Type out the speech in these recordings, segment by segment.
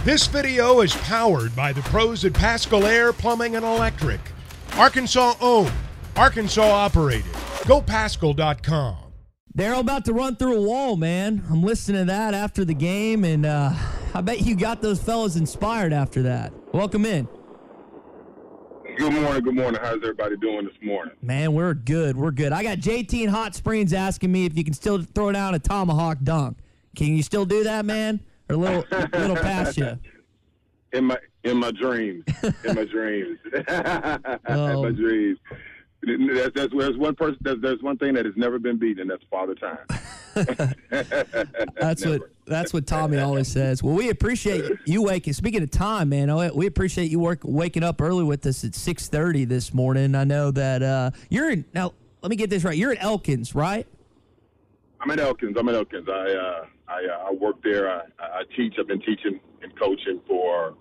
This video is powered by the pros at Pascal Air Plumbing and Electric. Arkansas owned, Arkansas operated. GoPascal.com. Darrell about to run through a wall, man. I'm listening to that after the game, and I bet you got those fellas inspired after that. Welcome in. Good morning, good morning. How's everybody doing this morning? Man, we're good. We're good. I got JT in Hot Springs asking me if you can still throw down a tomahawk dunk. Can you still do that, man? Or a little past you? In my dreams. In my dreams. In my dreams. There's one person. There's one thing that has never been beaten, and that's Father Time. That's what Tommy always says. Well, we appreciate you waking. Speaking of time, man, we appreciate you waking up early with us at 6:30 this morning. I know that you're in. Now, let me get this right. You're at Elkins, right? I'm at Elkins. I work there. I teach. I've been teaching and coaching for,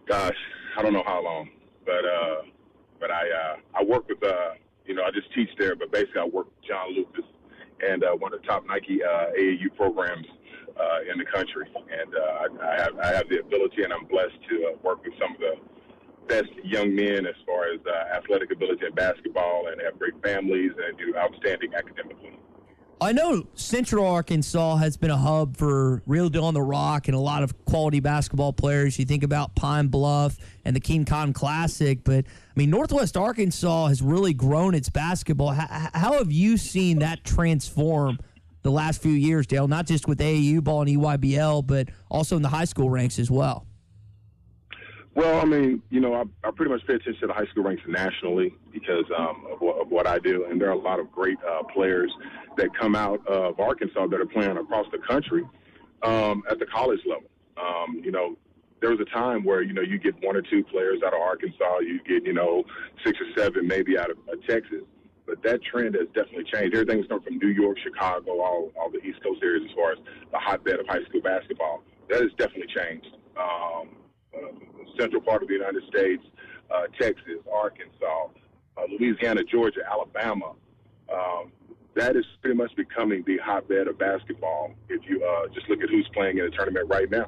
gosh, I don't know how long, but I work with I just teach there, but basically I work with John Lucas and one of the top Nike AAU programs in the country, and I have the ability, and I'm blessed to work with some of the best young men as far as athletic ability in basketball, and have great families and do outstanding academically. I know Central Arkansas has been a hub for Real Deal on the Rock and a lot of quality basketball players. You think about Pine Bluff and the King Con Classic, but I mean, Northwest Arkansas has really grown its basketball. How have you seen that transform the last few years, Dale? Not just with AAU ball and EYBL, but also in the high school ranks as well. Well, I mean, I pretty much pay attention to the high school ranks nationally because of what I do, and there are a lot of great players that come out of Arkansas that are playing across the country at the college level. There was a time where, you get one or two players out of Arkansas, you get, 6 or 7 maybe out of Texas, but that trend has definitely changed. Everything's come from New York, Chicago, all the East Coast areas as far as the hotbed of high school basketball. That has definitely changed. Central part of the United States, Texas, Arkansas, Louisiana, Georgia, Alabama. That is pretty much becoming the hotbed of basketball if you just look at who's playing in the tournament right now.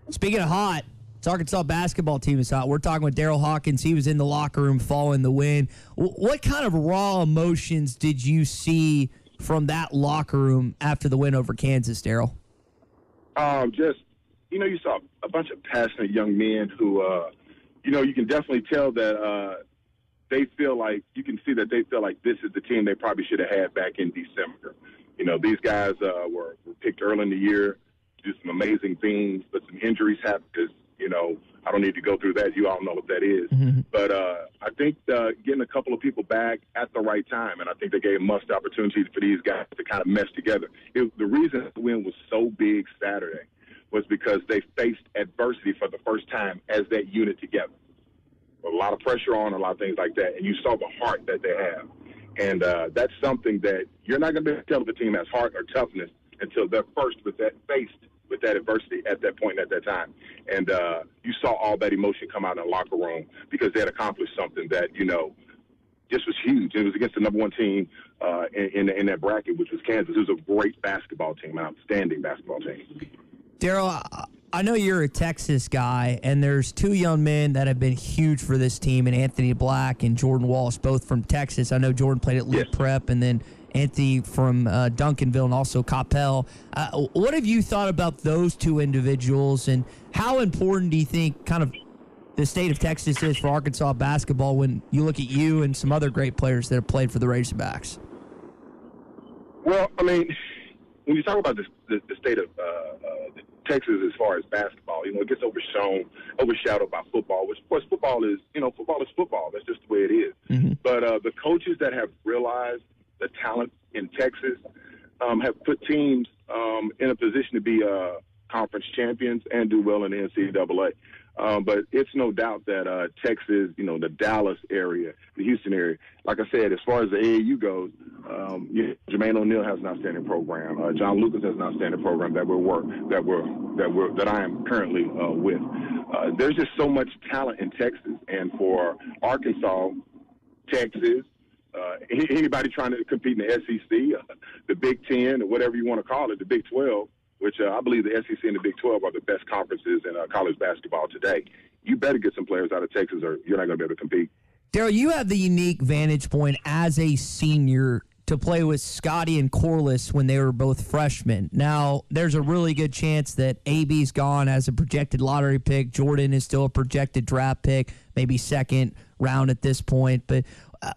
Speaking of hot, it's Arkansas basketball team is hot. We're talking with Darrell Hawkins. He was in the locker room following the win. What kind of raw emotions did you see from that locker room after the win over Kansas, Darrell? You saw a bunch of passionate young men who, you can definitely tell that they feel like this is the team they probably should have had back in December. These guys were picked early in the year to do some amazing things, but some injuries happened because, I don't need to go through that. You all know what that is. Mm-hmm. But I think getting a couple of people back at the right time, and I think they gave much opportunity for these guys to kind of mesh together. The reason the win was so big Saturday was because they faced adversity for the first time as that unit together. A lot of pressure on, a lot of things like that, and you saw the heart that they have. And that's something that you're not going to be able to tell if the team has heart or toughness until they're faced with that adversity at that point at that time. And you saw all that emotion come out in the locker room because they had accomplished something that, just was huge. It was against the number one team in that bracket, which was Kansas. It was a great basketball team, an outstanding basketball team. Darrell, I know you're a Texas guy, and there's 2 young men that have been huge for this team, and Anthony Black and Jordan Walsh, both from Texas. I know Jordan played at Lit Prep, and then Anthony from Duncanville and also Coppell. What have you thought about those 2 individuals, and how important do you think kind of the state of Texas is for Arkansas basketball when you look at you and some other great players that have played for the Razorbacks? Well, I mean, when you talk about the state of Texas as far as basketball, it gets overshadowed by football, which, of course, football is football. That's just the way it is. Mm-hmm. But the coaches that have realized the talent in Texas have put teams in a position to be conference champions and do well in the NCAA. But it's no doubt that Texas, the Dallas area, the Houston area, like I said, as far as the AAU goes, Jermaine O'Neal has an outstanding program. John Lucas has an outstanding program that I am currently with. There's just so much talent in Texas, and for Arkansas, Texas, anybody trying to compete in the SEC, the Big Ten, or whatever you want to call it, the Big 12, which I believe the SEC and the Big 12 are the best conferences in college basketball today, you better get some players out of Texas or you're not going to be able to compete. Darrell, you have the unique vantage point as a senior to play with Scotty and Corliss when they were both freshmen. Now, there's a really good chance that AB's gone as a projected lottery pick. Jordan is still a projected draft pick, maybe second round at this point. But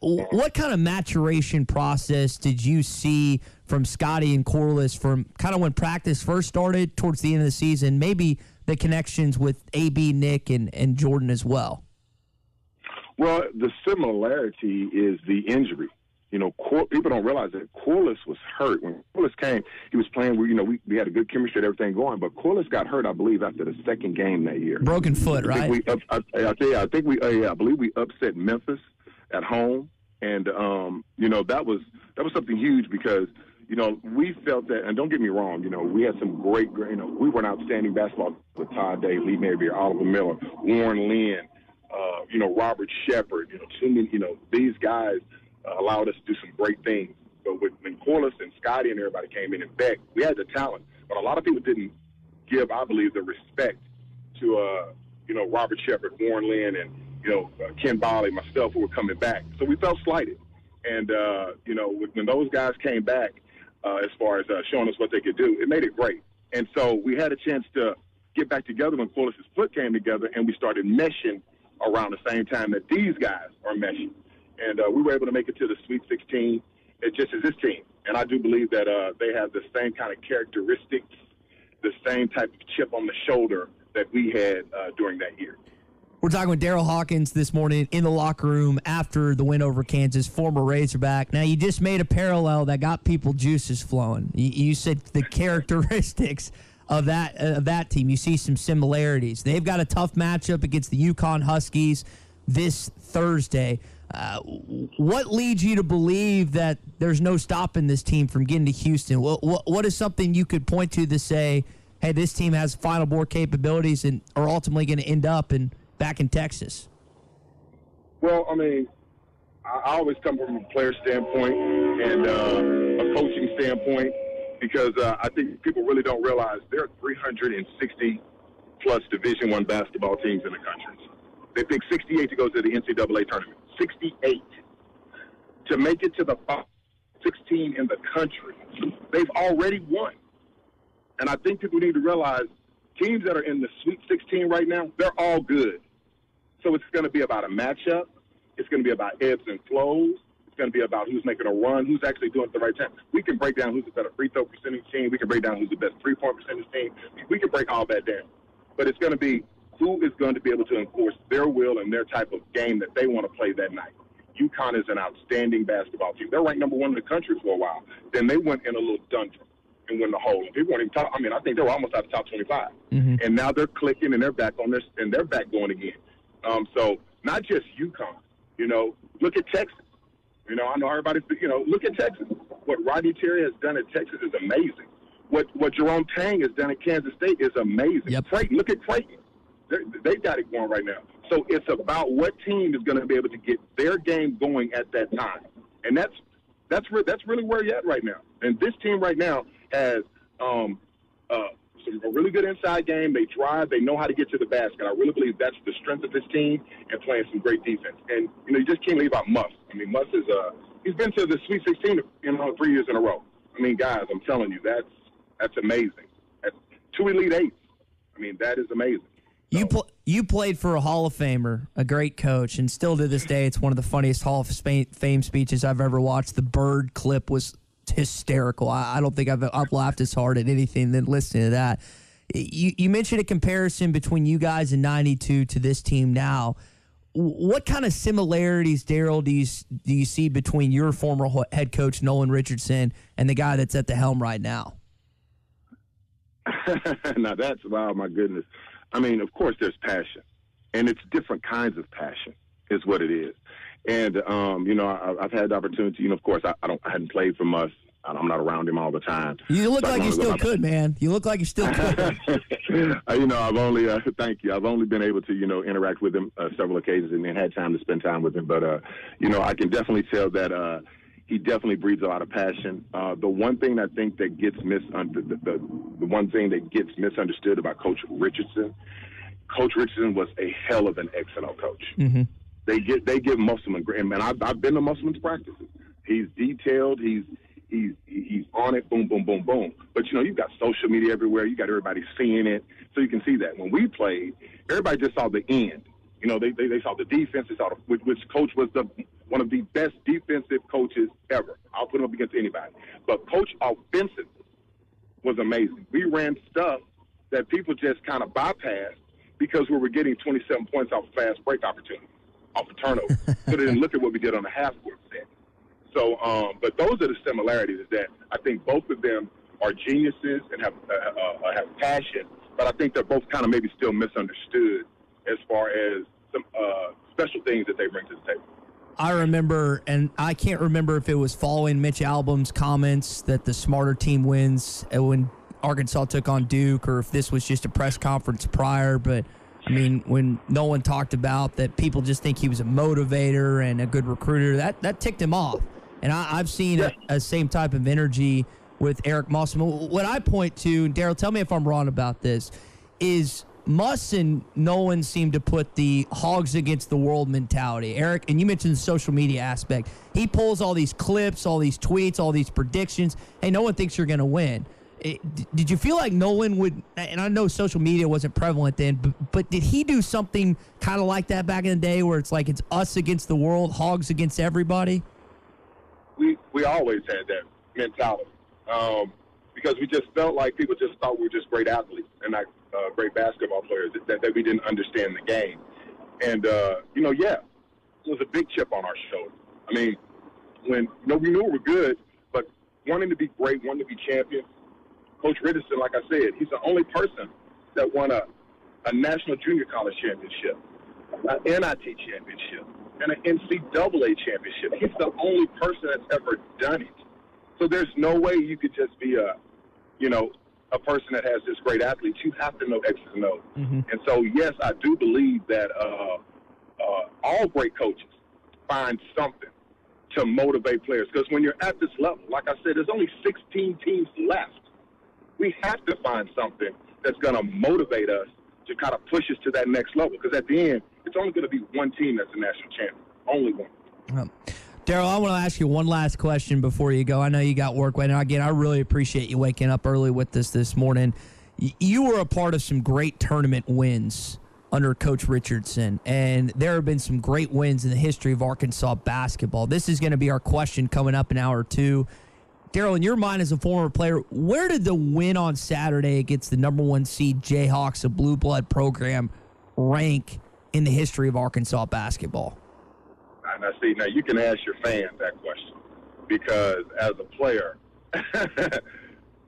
what kind of maturation process did you see from Scotty and Corliss from kind of when practice first started towards the end of the season, maybe the connections with AB, Nick, and Jordan as well? Well, the similarity is the injury. You know, people don't realize that Corliss was hurt. When Corliss came, he was playing, we had a good chemistry and everything going, but Corliss got hurt, I believe, after the second game that year. Broken foot, right? I believe we upset Memphis at home. And, that was something huge because, we felt that, and don't get me wrong, we had some great, we were an outstanding basketball with Todd Day, Lee Mayberry, Oliver Miller, Warren Lynn, Robert Shepard, these guys allowed us to do some great things. But when Corliss and Scotty and everybody came in and Beck, we had the talent. But a lot of people didn't give, I believe, the respect to, Robert Shepard, Warren Lynn, and, Ken Bolly, myself, who were coming back. So we felt slighted. And, when those guys came back, as far as showing us what they could do, it made it great. And so we had a chance to get back together when Corliss's foot came together, and we started meshing around the same time that these guys are meshing. And we were able to make it to the Sweet 16, just as this team. And I do believe that they have the same kind of characteristics, the same type of chip on the shoulder that we had during that year. We're talking with Darrell Hawkins this morning in the locker room after the win over Kansas, former Razorback. Now, you just made a parallel that got people juices flowing. You said the characteristics of that team. You see some similarities. They've got a tough matchup against the UConn Huskies this Thursday. What leads you to believe that there's no stopping this team from getting to Houston? What is something you could point to say, hey, this team has Final Four capabilities and are ultimately going to end up back in Texas? Well, I always come from a player standpoint and a coaching standpoint because I think people really don't realize there are 360-plus Division I basketball teams in the country. They picked 68 to go to the NCAA tournament. 68. To make it to the 16 in the country, they've already won. And I think people need to realize teams that are in the Sweet 16 right now, they're all good. So it's going to be about a matchup. It's going to be about ebbs and flows. It's going to be about who's making a run, who's actually doing it at the right time. We can break down who's the better free throw percentage team. We can break down who's the best three-point percentage team. We can break all that down. But it's going to be who is going to be able to enforce their will and their type of game that they want to play that night. UConn is an outstanding basketball team. They're ranked number one in the country for a while. Then they went in a little dungeon and won the whole. They weren't even top. I think they were almost out of the top 25. Mm-hmm. And now they're clicking and they're back on this and they're back going again. So not just UConn. Look at Texas. I know everybody. Look at Texas. What Rodney Terry has done at Texas is amazing. What Jerome Tang has done at Kansas State is amazing. Yep. Creighton. Look at Creighton. They've got it going right now. So it's about what team is going to be able to get their game going at that time, and that's really where you're at right now. And this team right now has a really good inside game. They drive. They know how to get to the basket. I really believe that's the strength of this team and playing some great defense. And you just can't leave out Muss. Muss is he's been to the Sweet 16 3 years in a row. Guys, I'm telling you, that's amazing. That's 2 Elite Eights. That is amazing. You played for a Hall of Famer, a great coach, and still to this day, it's one of the funniest Hall of Fame speeches I've ever watched. The Bird clip was hysterical. I don't think I've laughed as hard at anything than listening to that. You mentioned a comparison between you guys in '92 to this team now. What kind of similarities, Darrell, do you see between your former head coach Nolan Richardson and the guy that's at the helm right now? Now that's, wow, my goodness. Of course there's passion, and it's different kinds of passion is what it is. And, I've had the opportunity, of course, I hadn't played for Muss. I'm not around him all the time. You look like you still could, man. You look like you still could. I've only, thank you. I've only been able to, interact with him several occasions and then had time to spend time with him. But, I can definitely tell that he definitely breeds a lot of passion. The one thing I think that gets the one thing that gets misunderstood about Coach Richardson was a hell of an XFL coach. Mm-hmm. They give Musselman, and man, I've been to Musselman's practices. He's detailed. He's on it. Boom, boom, boom, boom. But you've got social media everywhere. You got everybody seeing it, so you can see that. When we played, everybody just saw the end. They saw the defense. They saw which coach was one of the best defensive coaches ever. I'll put him up against anybody. But coach offensively was amazing. We ran stuff that people just kind of bypassed because we were getting 27 points off fast break opportunities, off a turnover. So they didn't look at what we did on the half court set. So, but those are the similarities. Is that I think both of them are geniuses and have passion, but I think they're both kind of maybe still misunderstood as far as some special things that they bring to the table. I remember, and I can't remember if it was following Mitch Albom's comments that the smarter team wins when Arkansas took on Duke, or if this was just a press conference prior, but I mean, when Nolan talked about that people just think he was a motivator and a good recruiter, that ticked him off. And I've seen a same type of energy with Eric Musselman. What I point to, Darrell, tell me if I'm wrong about this, is Muss and Nolan seem to put the Hogs against the world mentality. Eric, and you mentioned the social media aspect. He pulls all these clips, all these tweets, all these predictions. Hey, no one thinks you're going to win. Did you feel like Nolan would, and I know social media wasn't prevalent then, but did he do something kind of like that back in the day where it's like it's us against the world, Hogs against everybody? We always had that mentality because we just felt like people just thought we were just great athletes and not great basketball players, that we didn't understand the game. And, it was a big chip on our shoulder. I mean, when we knew we were good, but wanting to be great, wanting to be champions, Coach Richardson, like I said, he's the only person that won a national junior college championship, an NIT championship, and an NCAA championship. He's the only person that's ever done it. So there's no way you could just be a person that has this great athlete. You have to know X's and O's. Mm-hmm. And so, yes, I do believe that all great coaches find something to motivate players. Because when you're at this level, like I said, there's only 16 teams left. We have to find something that's going to motivate us to kind of push us to that next level. Because at the end, it's only going to be one team that's a national champion. Only one. Darrell, I want to ask you one last question before you go. I know you got work waiting. Again, I really appreciate you waking up early with us this morning. You were a part of some great tournament wins under Coach Richardson, and there have been some great wins in the history of Arkansas basketball. This is going to be our question coming up in hour two. Darrell, in your mind as a former player, where did the win on Saturday against the number one seed Jayhawks, a blue blood program, rank in the history of Arkansas basketball? Now you can ask your fans that question because as a player, it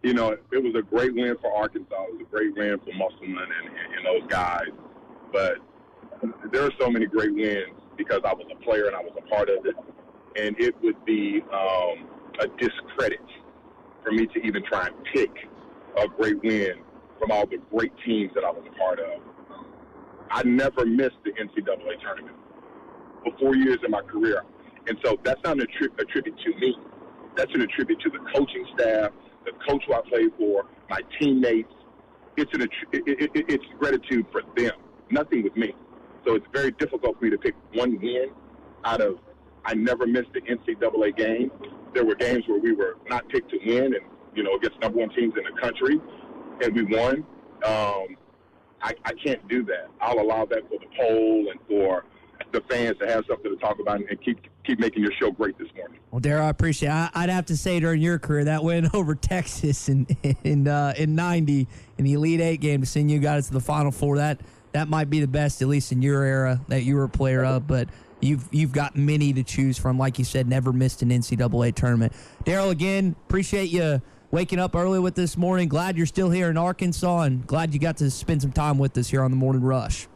was a great win for Arkansas. It was a great win for Musselman and those guys. But there are so many great wins because I was a player and I was a part of it. And it would be a discredit for me to even try and pick a great win from all the great teams that I was a part of. I never missed the NCAA tournament for 4 years in my career. And so that's not a tribute to me. That's an attribute to the coaching staff, the coach who I played for, my teammates. It's gratitude for them, nothing with me. So it's very difficult for me to pick one win out of I never missed the NCAA game. There were games where we were not picked to win and, against number one teams in the country, and we won. I can't do that. I'll allow that for the poll and for the fans to have something to talk about and keep making your show great this morning. Well, Darrell, I appreciate it. I'd have to say during your career, that win over Texas in 90 in the Elite Eight game to send you guys to the Final Four, that might be the best, at least in your era, that you were a player of. But you've got many to choose from. Like you said, never missed an NCAA tournament. Darrell, again, appreciate you waking up early with this morning. Glad you're still here in Arkansas, and glad you got to spend some time with us here on the Morning Rush.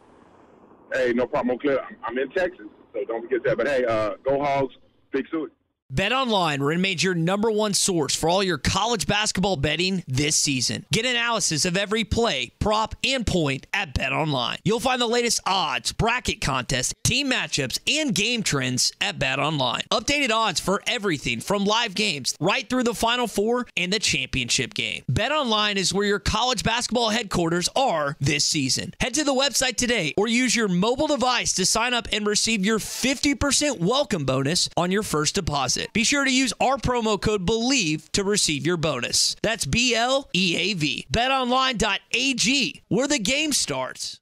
Hey, no problem. I'm in Texas, so don't forget that. But, hey, go Hogs. Big suit. BetOnline remains your number one source for all your college basketball betting this season. Get analysis of every play, prop, and point at BetOnline. You'll find the latest odds, bracket contests, team matchups, and game trends at BetOnline. Updated odds for everything from live games right through the Final Four and the championship game. BetOnline is where your college basketball headquarters are this season. Head to the website today or use your mobile device to sign up and receive your 50% welcome bonus on your first deposit. Be sure to use our promo code BELIEVE to receive your bonus. That's BLEAV. BetOnline.ag, where the game starts.